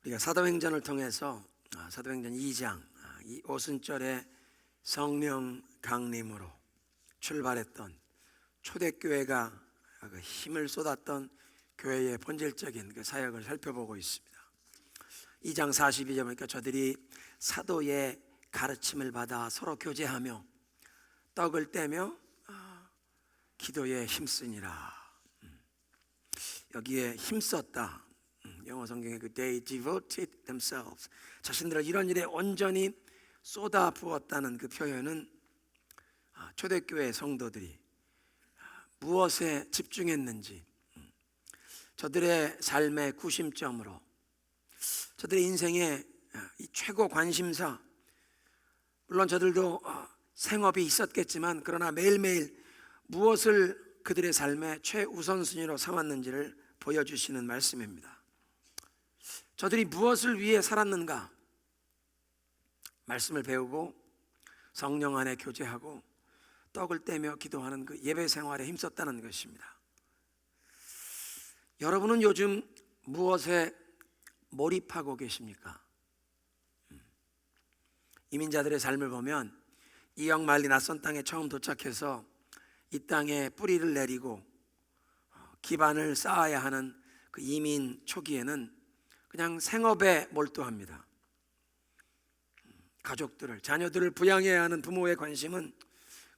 우리가 사도행전을 통해서 사도행전 2장 이 오순절에 성령 강림으로 출발했던 초대교회가 그 힘을 쏟았던 교회의 본질적인 그 사역을 살펴보고 있습니다. 2장 42절 보니까 저들이 사도의 가르침을 받아 서로 교제하며 떡을 떼며 기도에 힘쓰니라. 여기에 힘썼다. 영어 성경에 그 they devoted themselves, 자신들을 이런 일에 온전히 쏟아 부었다는 그 표현은 초대교회 성도들이 무엇에 집중했는지, 저들의 삶의 구심점으로, 저들의 인생의 이 최고 관심사, 물론 저들도 생업이 있었겠지만 그러나 매일매일 무엇을 그들의 삶의 최우선순위로 삼았는지를 보여주시는 말씀입니다. 저들이 무엇을 위해 살았는가? 말씀을 배우고 성령 안에 교제하고 떡을 떼며 기도하는 그 예배 생활에 힘썼다는 것입니다. 여러분은 요즘 무엇에 몰입하고 계십니까? 이민자들의 삶을 보면 이역 만리 낯선 땅에 처음 도착해서 이 땅에 뿌리를 내리고 기반을 쌓아야 하는 그 이민 초기에는 그냥 생업에 몰두합니다. 가족들을, 자녀들을 부양해야 하는 부모의 관심은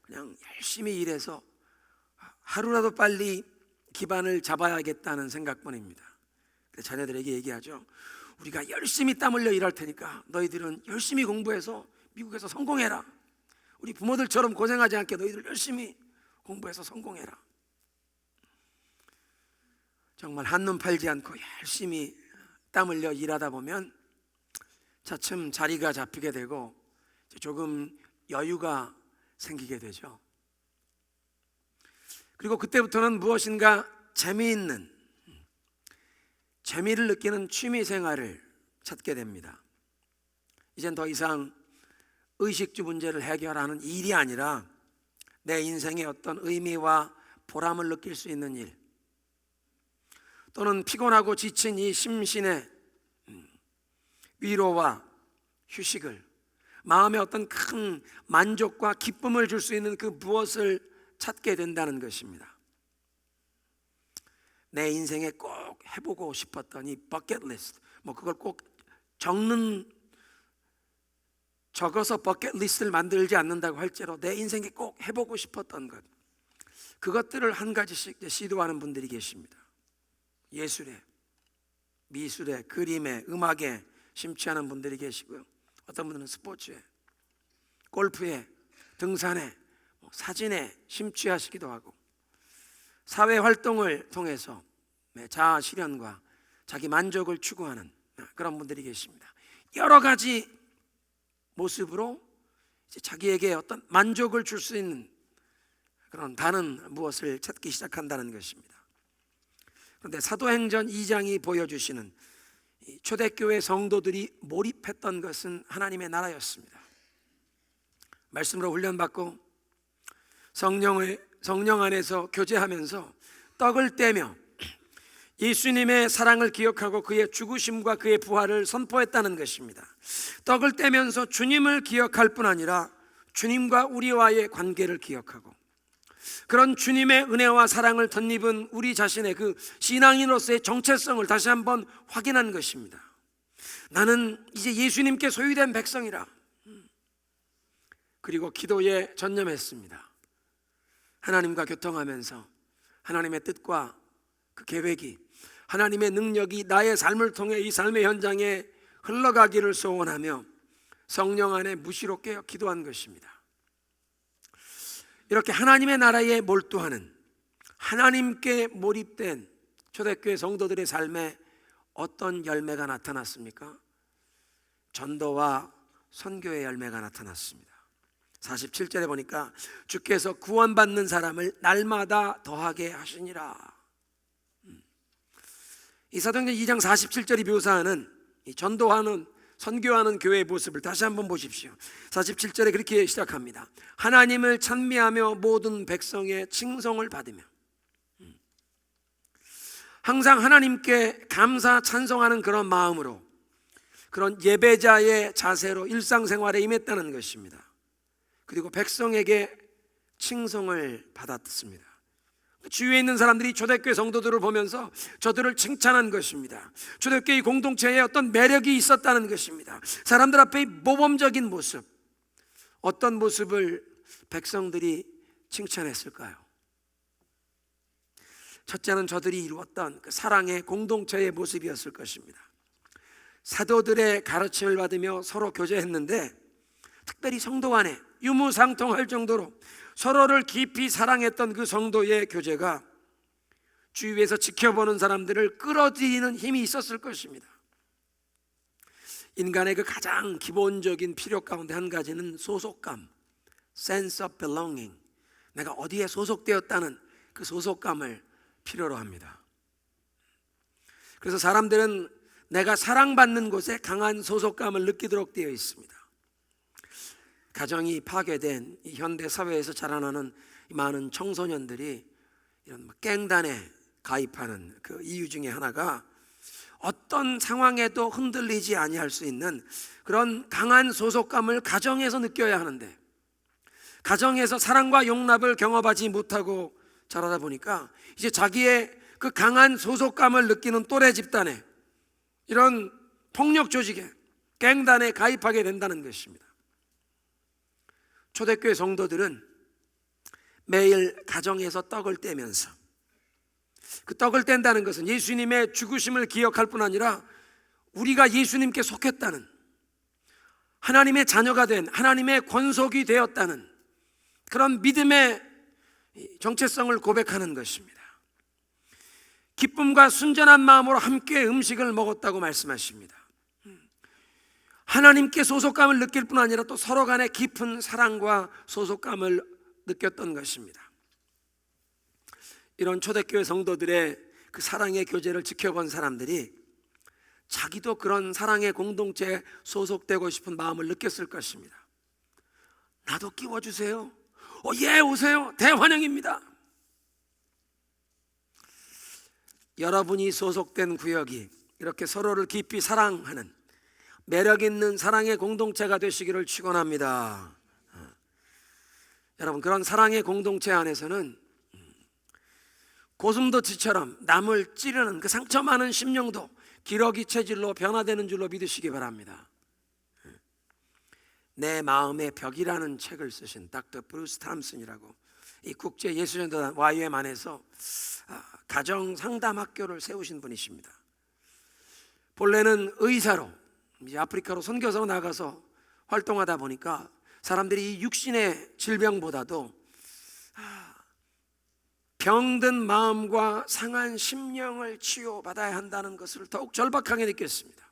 그냥 열심히 일해서 하루라도 빨리 기반을 잡아야겠다는 생각뿐입니다. 자녀들에게 얘기하죠. 우리가 열심히 땀 흘려 일할 테니까 너희들은 열심히 공부해서 미국에서 성공해라. 우리 부모들처럼 고생하지 않게 너희들 열심히 공부해서 성공해라. 정말 한눈 팔지 않고 열심히 땀 흘려 일하다 보면 차츰 자리가 잡히게 되고 조금 여유가 생기게 되죠. 그리고 그때부터는 무엇인가 재미있는, 재미를 느끼는 취미 생활을 찾게 됩니다. 이젠 더 이상 의식주 문제를 해결하는 일이 아니라 내 인생의 어떤 의미와 보람을 느낄 수 있는 일, 또는 피곤하고 지친 이 심신의 위로와 휴식을, 마음에 어떤 큰 만족과 기쁨을 줄 수 있는 그 무엇을 찾게 된다는 것입니다. 내 인생에 꼭 해보고 싶었던 이 버킷리스트, 그걸 꼭 적어서 버킷리스트를 만들지 않는다고 할지라도 내 인생에 꼭 해보고 싶었던 것, 그것들을 한 가지씩 시도하는 분들이 계십니다. 예술에, 미술에, 그림에, 음악에 심취하는 분들이 계시고요. 어떤 분들은 스포츠에, 골프에, 등산에, 사진에 심취하시기도 하고, 사회활동을 통해서 자아 실현과 자기 만족을 추구하는 그런 분들이 계십니다. 여러 가지 모습으로 자기에게 어떤 만족을 줄 수 있는 그런 다른 무엇을 찾기 시작한다는 것입니다. 그런데 사도행전 2장이 보여주시는 초대교회 성도들이 몰입했던 것은 하나님의 나라였습니다. 말씀으로 훈련받고 성령 안에서 교제하면서 떡을 떼며 예수님의 사랑을 기억하고 그의 죽으심과 그의 부활을 선포했다는 것입니다. 떡을 떼면서 주님을 기억할 뿐 아니라 주님과 우리와의 관계를 기억하고, 그런 주님의 은혜와 사랑을 덧입은 우리 자신의 그 신앙인으로서의 정체성을 다시 한번 확인한 것입니다. 나는 이제 예수님께 소유된 백성이라. 그리고 기도에 전념했습니다. 하나님과 교통하면서 하나님의 뜻과 그 계획이, 하나님의 능력이 나의 삶을 통해 이 삶의 현장에 흘러가기를 소원하며 성령 안에 무시로 깨어 기도한 것입니다. 이렇게 하나님의 나라에 몰두하는, 하나님께 몰입된 초대교회 성도들의 삶에 어떤 열매가 나타났습니까? 전도와 선교의 열매가 나타났습니다. 47절에 보니까 주께서 구원받는 사람을 날마다 더하게 하시니라. 이 사도행전 2장 47절이 묘사하는 이 전도하는, 선교하는 교회의 모습을 다시 한번 보십시오. 47절에 그렇게 시작합니다. 하나님을 찬미하며 모든 백성의 칭송을 받으며. 항상 하나님께 감사 찬송하는 그런 마음으로 그런 예배자의 자세로 일상생활에 임했다는 것입니다. 그리고 백성에게 칭송을 받았습니다. 주위에 있는 사람들이 초대교회 성도들을 보면서 저들을 칭찬한 것입니다. 초대교회 공동체에 어떤 매력이 있었다는 것입니다. 사람들 앞에 모범적인 모습, 어떤 모습을 백성들이 칭찬했을까요? 첫째는 저들이 이루었던 그 사랑의 공동체의 모습이었을 것입니다. 사도들의 가르침을 받으며 서로 교제했는데, 특별히 성도 간에 유무상통할 정도로 서로를 깊이 사랑했던 그 성도의 교제가 주위에서 지켜보는 사람들을 끌어들이는 힘이 있었을 것입니다. 인간의 그 가장 기본적인 필요 가운데 한 가지는 소속감, sense of belonging, 내가 어디에 소속되었다는 그 소속감을 필요로 합니다. 그래서 사람들은 내가 사랑받는 곳에 강한 소속감을 느끼도록 되어 있습니다. 가정이 파괴된 이 현대 사회에서 자라나는 많은 청소년들이 이런 갱단에 가입하는 그 이유 중에 하나가 어떤 상황에도 흔들리지 아니할 수 있는 그런 강한 소속감을 가정에서 느껴야 하는데, 가정에서 사랑과 용납을 경험하지 못하고 자라다 보니까 이제 자기의 그 강한 소속감을 느끼는 또래 집단에, 이런 폭력 조직에, 갱단에 가입하게 된다는 것입니다. 초대교회 성도들은 매일 가정에서 떡을 떼면서, 그 떡을 뗀다는 것은 예수님의 죽으심을 기억할 뿐 아니라 우리가 예수님께 속했다는, 하나님의 자녀가 된, 하나님의 권속이 되었다는 그런 믿음의 정체성을 고백하는 것입니다. 기쁨과 순전한 마음으로 함께 음식을 먹었다고 말씀하십니다. 하나님께 소속감을 느낄 뿐 아니라 또 서로 간에 깊은 사랑과 소속감을 느꼈던 것입니다. 이런 초대교회 성도들의 그 사랑의 교제를 지켜본 사람들이 자기도 그런 사랑의 공동체에 소속되고 싶은 마음을 느꼈을 것입니다. 나도 끼워주세요. 예, 오세요. 대환영입니다. 여러분이 소속된 구역이 이렇게 서로를 깊이 사랑하는 매력 있는 사랑의 공동체가 되시기를 축원합니다. 여러분, 그런 사랑의 공동체 안에서는 고슴도치처럼 남을 찌르는 그 상처 많은 심령도 기러기 체질로 변화되는 줄로 믿으시기 바랍니다. 내 마음의 벽이라는 책을 쓰신 닥터 브루스 탐슨이라고 이 국제 예술전도단 YM 안에서 가정 상담 학교를 세우신 분이십니다. 본래는 의사로 이제 아프리카로 선교사로 나가서 활동하다 보니까 사람들이 이 육신의 질병보다도 병든 마음과 상한 심령을 치유받아야 한다는 것을 더욱 절박하게 느꼈습니다.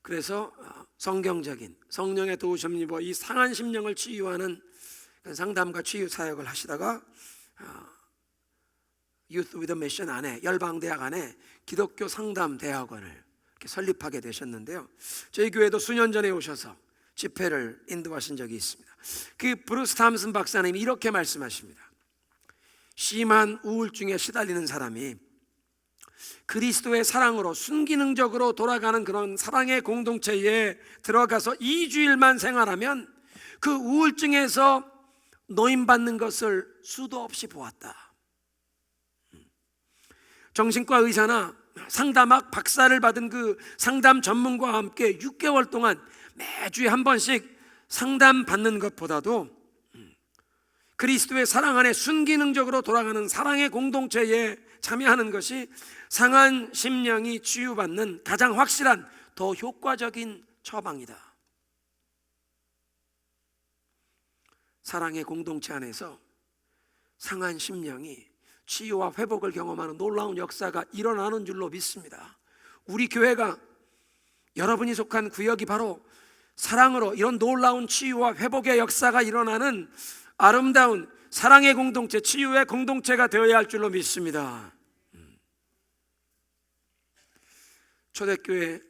그래서 성경적인 성령의 도우심을 입어 이 상한 심령을 치유하는 상담과 치유 사역을 하시다가 Youth with a Mission 안에, 열방대학 안에 기독교 상담 대학원을 이렇게 설립하게 되셨는데요, 저희 교회도 수년 전에 오셔서 집회를 인도하신 적이 있습니다. 그 브루스 탐슨 박사님이 이렇게 말씀하십니다. 심한 우울증에 시달리는 사람이 그리스도의 사랑으로 순기능적으로 돌아가는 그런 사랑의 공동체에 들어가서 2주일만 생활하면 그 우울증에서 노임받는 것을 수도 없이 보았다. 정신과 의사나 상담학 박사를 받은 그 상담 전문가와 함께 6개월 동안 매주에 한 번씩 상담 받는 것보다도 그리스도의 사랑 안에 순기능적으로 돌아가는 사랑의 공동체에 참여하는 것이 상한 심령이 치유받는 가장 확실한, 더 효과적인 처방이다. 사랑의 공동체 안에서 상한 심령이 치유와 회복을 경험하는 놀라운 역사가 일어나는 줄로 믿습니다. 우리 교회가, 여러분이 속한 구역이 바로 사랑으로 이런 놀라운 치유와 회복의 역사가 일어나는 아름다운 사랑의 공동체, 치유의 공동체가 되어야 할 줄로 믿습니다. 초대교회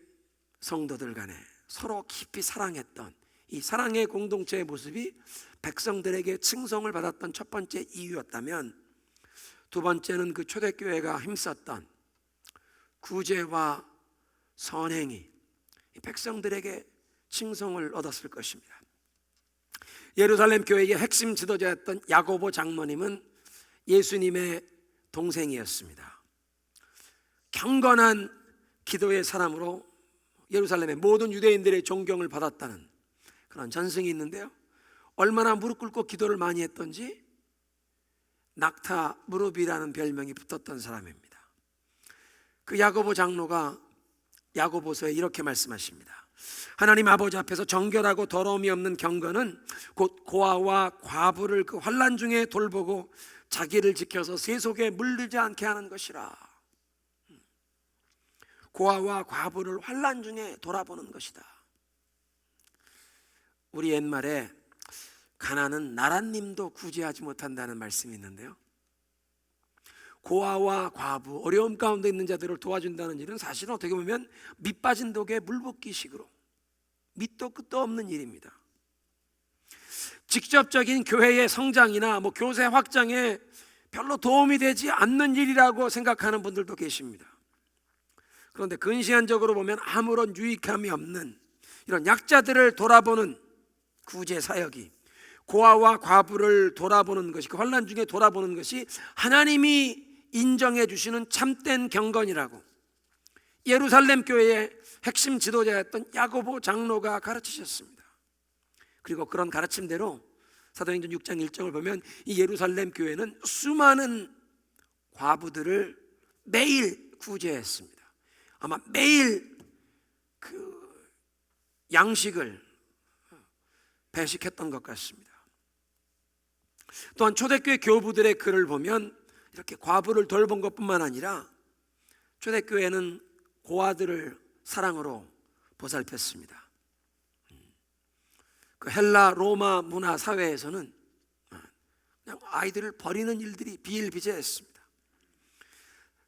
성도들 간에 서로 깊이 사랑했던 이 사랑의 공동체의 모습이 백성들에게 칭송을 받았던 첫 번째 이유였다면, 두 번째는 그 초대교회가 힘썼던 구제와 선행이 백성들에게 칭송을 얻었을 것입니다. 예루살렘 교회의 핵심 지도자였던 야고보 장로님은 예수님의 동생이었습니다. 경건한 기도의 사람으로 예루살렘의 모든 유대인들의 존경을 받았다는 그런 전승이 있는데요, 얼마나 무릎 꿇고 기도를 많이 했던지 낙타 무릎이라는 별명이 붙었던 사람입니다. 그 야고보 장로가 야고보서에 이렇게 말씀하십니다. 하나님 아버지 앞에서 정결하고 더러움이 없는 경건은 곧 고아와 과부를 그 환난 중에 돌보고 자기를 지켜서 세속에 물들지 않게 하는 것이라. 고아와 과부를 환난 중에 돌아보는 것이다. 우리 옛말에 가난은 나랏님도 구제하지 못한다는 말씀이 있는데요, 고아와 과부, 어려움 가운데 있는 자들을 도와준다는 일은 사실은 어떻게 보면 밑 빠진 독에 물 붓기식으로 밑도 끝도 없는 일입니다. 직접적인 교회의 성장이나 교세 확장에 별로 도움이 되지 않는 일이라고 생각하는 분들도 계십니다. 그런데 근시안적으로 보면 아무런 유익함이 없는 이런 약자들을 돌아보는 구제 사역이, 고아와 과부를 돌아보는 것이, 그 환난 중에 돌아보는 것이 하나님이 인정해 주시는 참된 경건이라고 예루살렘 교회의 핵심 지도자였던 야고보 장로가 가르치셨습니다. 그리고 그런 가르침대로 사도행전 6장 1절을 보면 이 예루살렘 교회는 수많은 과부들을 매일 구제했습니다. 아마 매일 그 양식을 배식했던 것 같습니다. 또한 초대교회 교부들의 글을 보면 이렇게 과부를 돌본 것뿐만 아니라 초대교회는 고아들을 사랑으로 보살폈습니다. 그 헬라 로마 문화 사회에서는 그냥 아이들을 버리는 일들이 비일비재했습니다.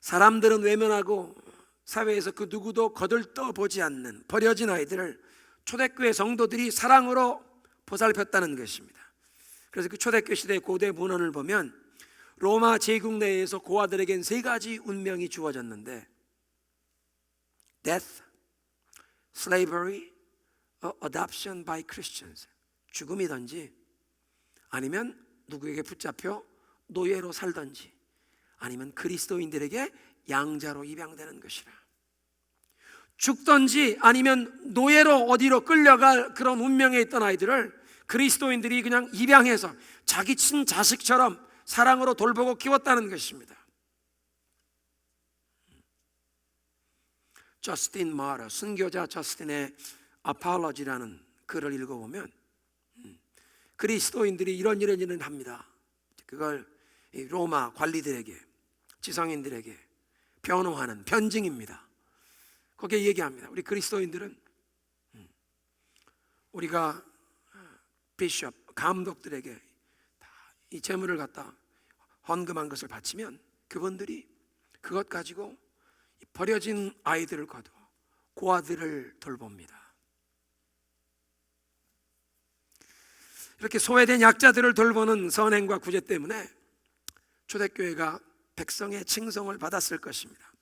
사람들은 외면하고 사회에서 그 누구도 거들떠 보지 않는 버려진 아이들을 초대교회 성도들이 사랑으로 보살폈다는 것입니다. 그래서 그 초대교회 시대의 고대 문헌을 보면 로마 제국 내에서 고아들에겐 3가지 운명이 주어졌는데 death, slavery, adoption by Christians. 죽음이든지 아니면 누구에게 붙잡혀 노예로 살든지 아니면 그리스도인들에게 양자로 입양되는 것이라. 죽든지 아니면 노예로 어디로 끌려갈 그런 운명에 있던 아이들을 그리스도인들이 그냥 입양해서 자기 친자식처럼 사랑으로 돌보고 키웠다는 것입니다. 저스틴 마러, 순교자 저스틴의 아폴로지라는 글을 읽어보면 그리스도인들이 이런 일을 합니다. 그걸 로마 관리들에게, 지성인들에게 변호하는 변증입니다. 거기에 얘기합니다. 우리 그리스도인들은 우리가 비숍, 감독들에게 다 이 재물을 갖다 헌금한 것을 바치면 그분들이 그것 가지고 버려진 아이들을 거두어 고아들을 돌봅니다. 이렇게 소외된 약자들을 돌보는 선행과 구제 때문에 초대교회가 백성의 칭송을 받았을 것입니다.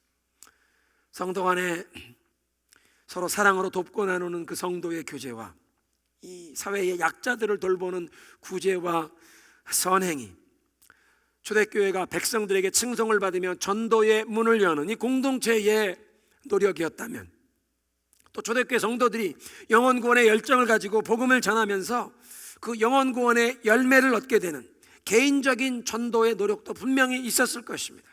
성도 간에 서로 사랑으로 돕고 나누는 그 성도의 교제와 이 사회의 약자들을 돌보는 구제와 선행이 초대교회가 백성들에게 칭송을 받으며 전도의 문을 여는 이 공동체의 노력이었다면, 또 초대교회 성도들이 영혼 구원의 열정을 가지고 복음을 전하면서 그 영혼 구원의 열매를 얻게 되는 개인적인 전도의 노력도 분명히 있었을 것입니다.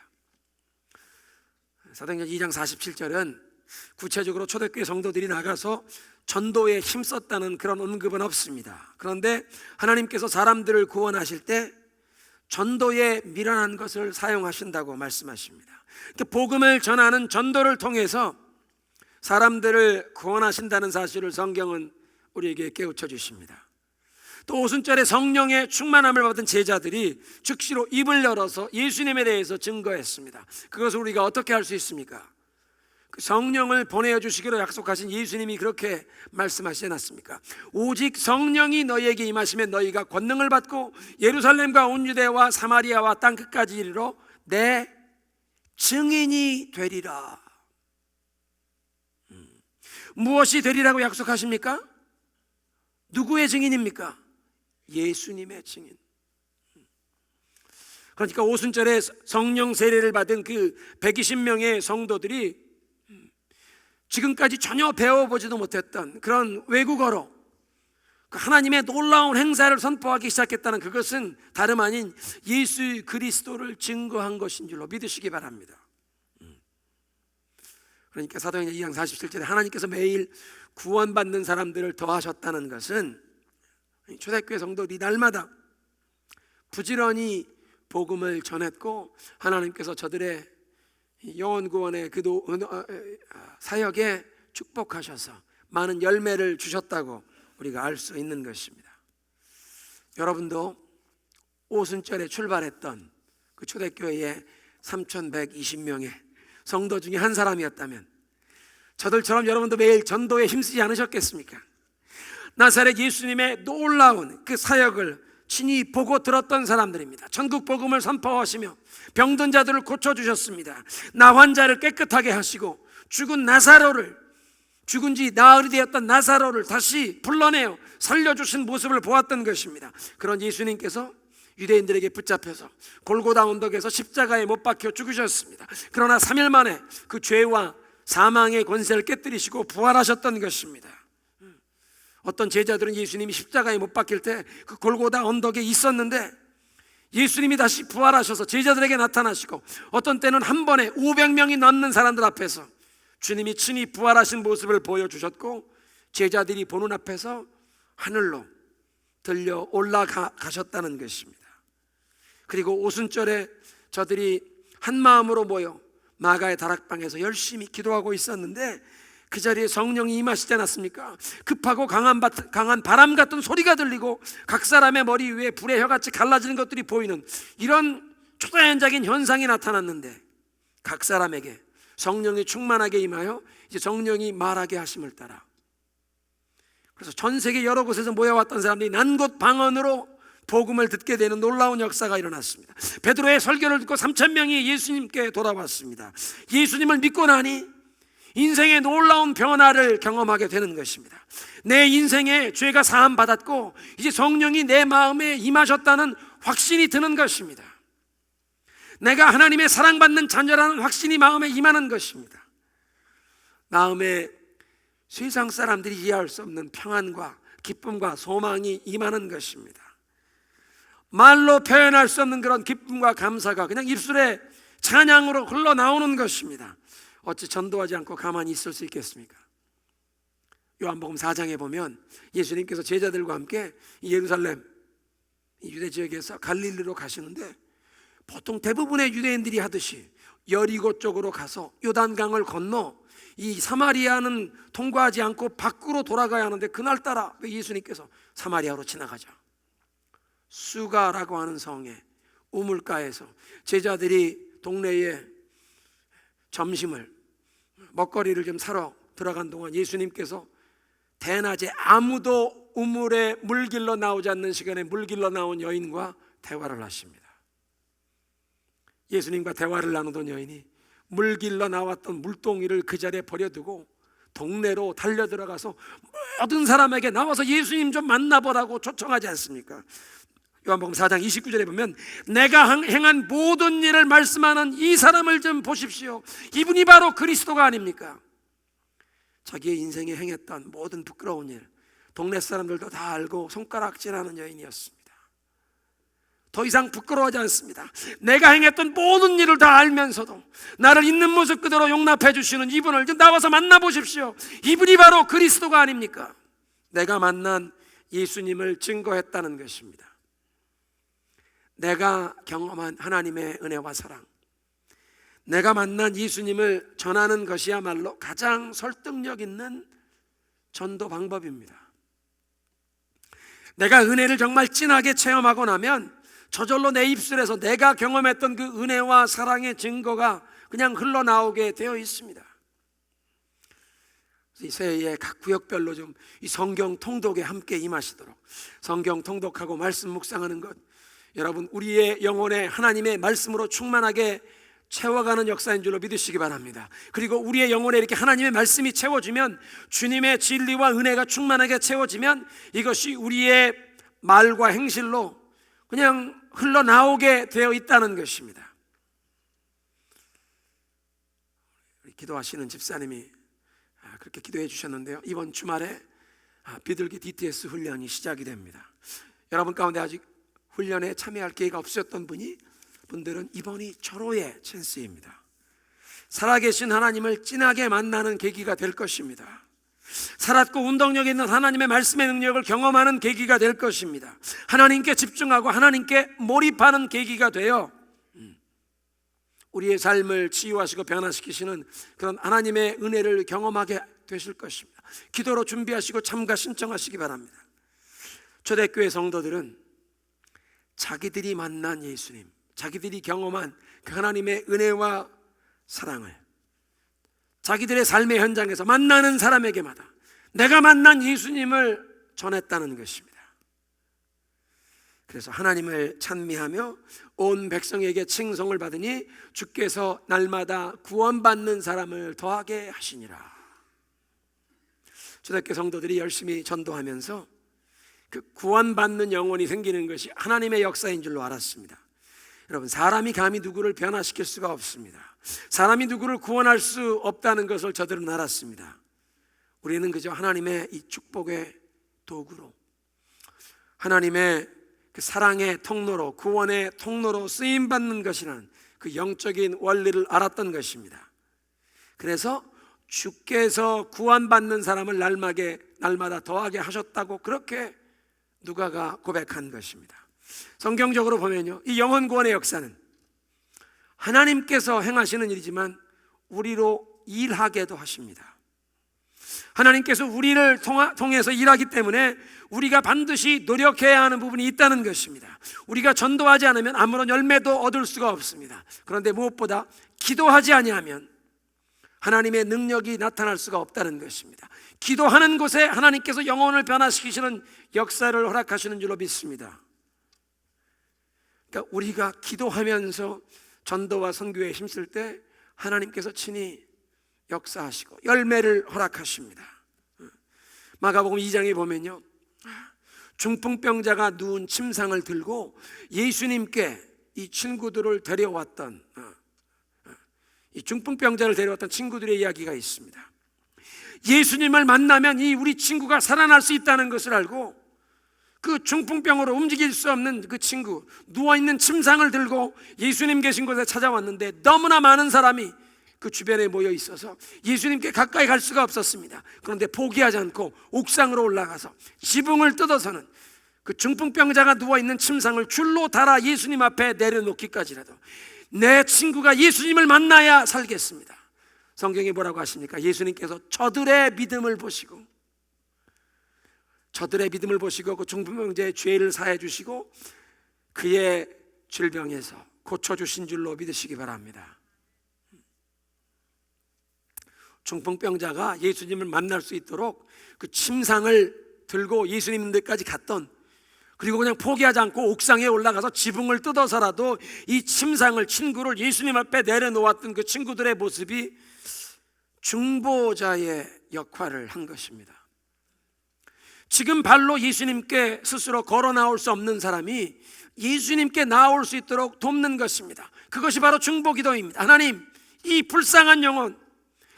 사도행전 2장 47절은 구체적으로 초대교회 성도들이 나가서 전도에 힘썼다는 그런 언급은 없습니다. 그런데 하나님께서 사람들을 구원하실 때 전도에 미련한 것을 사용하신다고 말씀하십니다. 복음을 전하는 전도를 통해서 사람들을 구원하신다는 사실을 성경은 우리에게 깨우쳐 주십니다. 또 5순절에 성령의 충만함을 받은 제자들이 즉시로 입을 열어서 예수님에 대해서 증거했습니다. 그것을 우리가 어떻게 할 수 있습니까? 그 성령을 보내주시기로 약속하신 예수님이 그렇게 말씀하시지 않았습니까? 오직 성령이 너희에게 임하시면 너희가 권능을 받고 예루살렘과 온 유대와 사마리아와 땅 끝까지 이르러 내 증인이 되리라. 무엇이 되리라고 약속하십니까? 누구의 증인입니까? 예수님의 증인. 그러니까 오순절에 성령 세례를 받은 그 120명의 성도들이 지금까지 전혀 배워보지도 못했던 그런 외국어로 하나님의 놀라운 행사를 선포하기 시작했다는, 그것은 다름 아닌 예수 그리스도를 증거한 것인 줄로 믿으시기 바랍니다. 그러니까 사도행전 2장 47절에 하나님께서 매일 구원받는 사람들을 더하셨다는 것은 초대교회 성도들이 날마다 부지런히 복음을 전했고 하나님께서 저들의 영혼 구원의 사역에 축복하셔서 많은 열매를 주셨다고 우리가 알 수 있는 것입니다. 여러분도 오순절에 출발했던 그 초대교회의 3,120명의 성도 중에 한 사람이었다면 저들처럼 여러분도 매일 전도에 힘쓰지 않으셨겠습니까? 나사렛 예수님의 놀라운 그 사역을 친히 보고 들었던 사람들입니다. 천국 복음을 선포하시며 병든 자들을 고쳐주셨습니다. 나 환자를 깨끗하게 하시고 죽은 지 나흘이 되었던 나사로를 다시 불러내어 살려주신 모습을 보았던 것입니다. 그런 예수님께서 유대인들에게 붙잡혀서 골고다 언덕에서 십자가에 못 박혀 죽으셨습니다. 그러나 3일 만에 그 죄와 사망의 권세를 깨뜨리시고 부활하셨던 것입니다. 어떤 제자들은 예수님이 십자가에 못 박힐 때 그 골고다 언덕에 있었는데 예수님이 다시 부활하셔서 제자들에게 나타나시고, 어떤 때는 한 번에 500명이 넘는 사람들 앞에서 주님이 친히 부활하신 모습을 보여주셨고, 제자들이 보는 앞에서 하늘로 들려 올라가셨다는 것입니다. 그리고 오순절에 저들이 한 마음으로 모여 마가의 다락방에서 열심히 기도하고 있었는데 그 자리에 성령이 임하시지 않았습니까? 급하고 강한 바람 같은 소리가 들리고 각 사람의 머리 위에 불의 혀같이 갈라지는 것들이 보이는 이런 초자연적인 현상이 나타났는데, 각 사람에게 성령이 충만하게 임하여 이제 성령이 말하게 하심을 따라, 그래서 전 세계 여러 곳에서 모여왔던 사람들이 난곳 방언으로 복음을 듣게 되는 놀라운 역사가 일어났습니다. 베드로의 설교를 듣고 3,000명이 예수님께 돌아왔습니다. 예수님을 믿고 나니 인생의 놀라운 변화를 경험하게 되는 것입니다. 내 인생에 죄가 사함 받았고 이제 성령이 내 마음에 임하셨다는 확신이 드는 것입니다. 내가 하나님의 사랑받는 자녀라는 확신이 마음에 임하는 것입니다. 마음에 세상 사람들이 이해할 수 없는 평안과 기쁨과 소망이 임하는 것입니다. 말로 표현할 수 없는 그런 기쁨과 감사가 그냥 입술에 찬양으로 흘러나오는 것입니다. 어찌 전도하지 않고 가만히 있을 수 있겠습니까? 요한복음 4장에 보면 예수님께서 제자들과 함께 예루살렘 유대 지역에서 갈릴리로 가시는데, 보통 대부분의 유대인들이 하듯이 여리고 쪽으로 가서 요단강을 건너 이 사마리아는 통과하지 않고 밖으로 돌아가야 하는데, 그날따라 예수님께서 사마리아로 지나가자 수가라고 하는 성의 우물가에서 제자들이 동네에 점심을 먹거리를 좀 사러 들어간 동안 예수님께서 대낮에 아무도 우물에 물길러 나오지 않는 시간에 물길러 나온 여인과 대화를 하십니다. 예수님과 대화를 나누던 여인이 물길러 나왔던 물동이를 그 자리에 버려두고 동네로 달려 들어가서 모든 사람에게 나와서 예수님 좀 만나보라고 초청하지 않습니까? 요한복음 4장 29절에 보면 내가 행한 모든 일을 말씀하는 이 사람을 좀 보십시오. 이분이 바로 그리스도가 아닙니까? 자기의 인생에 행했던 모든 부끄러운 일 동네 사람들도 다 알고 손가락질하는 여인이었습니다. 더 이상 부끄러워하지 않습니다. 내가 행했던 모든 일을 다 알면서도 나를 있는 모습 그대로 용납해 주시는 이분을 좀 나와서 만나보십시오. 이분이 바로 그리스도가 아닙니까? 내가 만난 예수님을 증거했다는 것입니다. 내가 경험한 하나님의 은혜와 사랑, 내가 만난 예수님을 전하는 것이야말로 가장 설득력 있는 전도 방법입니다. 내가 은혜를 정말 진하게 체험하고 나면 저절로 내 입술에서 내가 경험했던 그 은혜와 사랑의 증거가 그냥 흘러나오게 되어 있습니다. 이 새해에 각 구역별로 좀 이 성경 통독에 함께 임하시도록, 성경 통독하고 말씀 묵상하는 것, 여러분 우리의 영혼에 하나님의 말씀으로 충만하게 채워가는 역사인 줄로 믿으시기 바랍니다. 그리고 우리의 영혼에 이렇게 하나님의 말씀이 채워지면, 주님의 진리와 은혜가 충만하게 채워지면 이것이 우리의 말과 행실로 그냥 흘러나오게 되어 있다는 것입니다. 기도하시는 집사님이 그렇게 기도해 주셨는데요, 이번 주말에 비둘기 DTS 훈련이 시작이 됩니다. 여러분 가운데 아직 훈련에 참여할 기회가 없으셨던 분들은 이번이 절호의 찬스입니다. 살아계신 하나님을 진하게 만나는 계기가 될 것입니다. 살았고 운동력 있는 하나님의 말씀의 능력을 경험하는 계기가 될 것입니다. 하나님께 집중하고 하나님께 몰입하는 계기가 되어 우리의 삶을 치유하시고 변화시키시는 그런 하나님의 은혜를 경험하게 되실 것입니다. 기도로 준비하시고 참가 신청하시기 바랍니다. 초대교회 성도들은 자기들이 만난 예수님, 자기들이 경험한 그 하나님의 은혜와 사랑을 자기들의 삶의 현장에서 만나는 사람에게마다 내가 만난 예수님을 전했다는 것입니다. 그래서 하나님을 찬미하며 온 백성에게 칭송을 받으니 주께서 날마다 구원받는 사람을 더하게 하시니라. 초대교회 성도들이 열심히 전도하면서 그 구원받는 영혼이 생기는 것이 하나님의 역사인 줄로 알았습니다. 여러분, 사람이 감히 누구를 변화시킬 수가 없습니다. 사람이 누구를 구원할 수 없다는 것을 저들은 알았습니다. 우리는 그저 하나님의 이 축복의 도구로, 하나님의 그 사랑의 통로로, 구원의 통로로 쓰임받는 것이라는 그 영적인 원리를 알았던 것입니다. 그래서 주께서 구원받는 사람을 날마다 더하게 하셨다고 그렇게 누가가 고백한 것입니다. 성경적으로 보면요, 이 영혼 구원의 역사는 하나님께서 행하시는 일이지만 우리로 일하게도 하십니다. 하나님께서 우리를 통해서 일하기 때문에 우리가 반드시 노력해야 하는 부분이 있다는 것입니다. 우리가 전도하지 않으면 아무런 열매도 얻을 수가 없습니다. 그런데 무엇보다 기도하지 아니하면 하나님의 능력이 나타날 수가 없다는 것입니다. 기도하는 곳에 하나님께서 영혼을 변화시키시는 역사를 허락하시는 줄로 믿습니다. 그러니까 우리가 기도하면서 전도와 선교에 힘쓸 때 하나님께서 친히 역사하시고 열매를 허락하십니다. 마가복음 2장에 보면요, 중풍병자가 누운 침상을 들고 예수님께 이 친구들을 데려왔던, 이 중풍병자를 데려왔던 친구들의 이야기가 있습니다. 예수님을 만나면 이 우리 친구가 살아날 수 있다는 것을 알고 그 중풍병으로 움직일 수 없는 그 친구, 누워있는 침상을 들고 예수님 계신 곳에 찾아왔는데 너무나 많은 사람이 그 주변에 모여 있어서 예수님께 가까이 갈 수가 없었습니다. 그런데 포기하지 않고 옥상으로 올라가서 지붕을 뜯어서는 그 중풍병자가 누워있는 침상을 줄로 달아 예수님 앞에 내려놓기까지라도 내 친구가 예수님을 만나야 살겠습니다. 성경이 뭐라고 하십니까? 예수님께서 저들의 믿음을 보시고 그 중풍병자의 죄를 사해 주시고 그의 질병에서 고쳐주신 줄로 믿으시기 바랍니다. 중풍병자가 예수님을 만날 수 있도록 그 침상을 들고 예수님 데까지 갔던, 그리고 그냥 포기하지 않고 옥상에 올라가서 지붕을 뜯어서라도 이 친구를 예수님 앞에 내려놓았던 그 친구들의 모습이 중보자의 역할을 한 것입니다. 지금 발로 예수님께 스스로 걸어 나올 수 없는 사람이 예수님께 나올 수 있도록 돕는 것입니다. 그것이 바로 중보기도입니다. 하나님, 이 불쌍한 영혼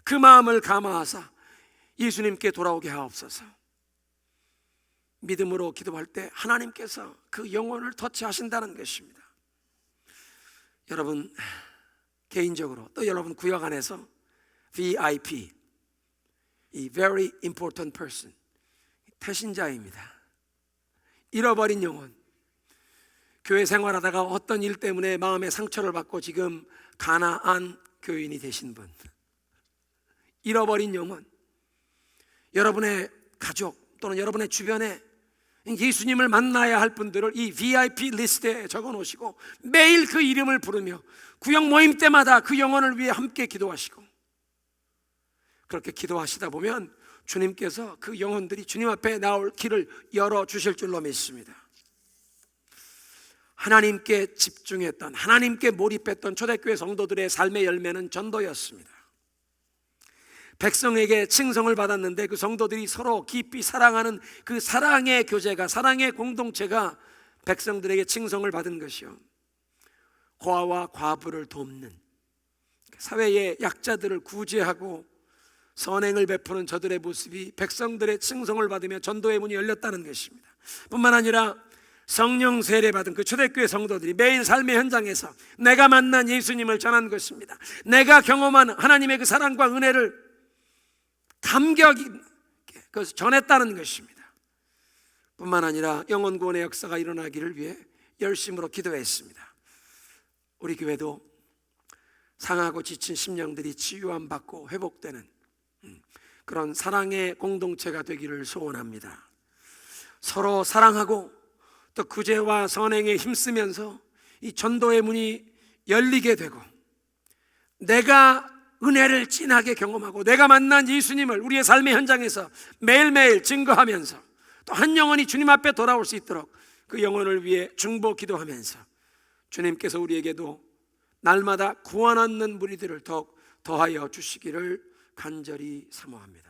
그 마음을 감화하사 예수님께 돌아오게 하옵소서. 믿음으로 기도할 때 하나님께서 그 영혼을 터치하신다는 것입니다. 여러분 개인적으로 또 여러분 구역 안에서 VIP, 이 Very Important Person, 태신자입니다. 잃어버린 영혼, 교회 생활하다가 어떤 일 때문에 마음의 상처를 받고 지금 가나안 교인이 되신 분, 잃어버린 영혼, 여러분의 가족 또는 여러분의 주변에 예수님을 만나야 할 분들을 이 VIP 리스트에 적어 놓으시고 매일 그 이름을 부르며 구역 모임 때마다 그 영혼을 위해 함께 기도하시고, 그렇게 기도하시다 보면 주님께서 그 영혼들이 주님 앞에 나올 길을 열어주실 줄로 믿습니다. 하나님께 집중했던, 하나님께 몰입했던 초대교회 성도들의 삶의 열매는 전도였습니다. 백성에게 칭송을 받았는데 그 성도들이 서로 깊이 사랑하는 그 사랑의 교제가, 사랑의 공동체가 백성들에게 칭송을 받은 것이요, 고아와 과부를 돕는, 사회의 약자들을 구제하고 선행을 베푸는 저들의 모습이 백성들의 칭송을 받으며 전도의 문이 열렸다는 것입니다. 뿐만 아니라 성령 세례받은 그 초대교회 성도들이 매일 삶의 현장에서 내가 만난 예수님을 전한 것입니다. 내가 경험한 하나님의 그 사랑과 은혜를 감격이 그것을 전했다는 것입니다. 뿐만 아니라 영혼 구원의 역사가 일어나기를 위해 열심으로 기도했습니다. 우리 교회도 상하고 지친 심령들이 치유함 받고 회복되는 그런 사랑의 공동체가 되기를 소원합니다. 서로 사랑하고 또 구제와 선행에 힘쓰면서 이 전도의 문이 열리게 되고, 내가 은혜를 진하게 경험하고 내가 만난 예수님을 우리의 삶의 현장에서 매일매일 증거하면서 또 한 영혼이 주님 앞에 돌아올 수 있도록 그 영혼을 위해 중보 기도하면서 주님께서 우리에게도 날마다 구원 얻는 무리들을 더욱 더하여 주시기를 간절히 사모합니다.